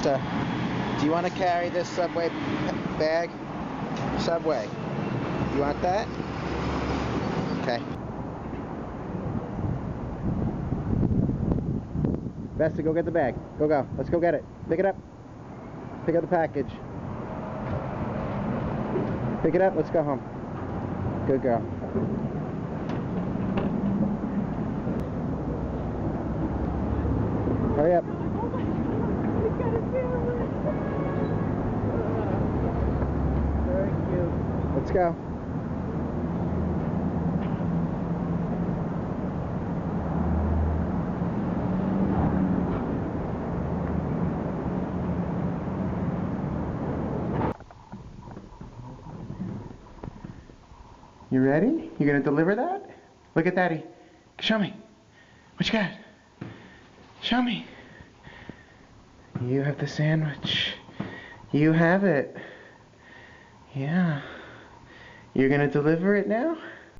Vesta, do you want to carry this Subway bag? Subway, you want that? Okay. Vesta, go get the bag. Go. Let's go get it. Pick it up. Pick up the package. Pick it up. Let's go home. Good girl. Hurry up. Very cute. Let's go. You ready? You gonna deliver that? Look at Daddy. Show me. What you got? Show me. You have the sandwich. You have it. Yeah. You're gonna deliver it now?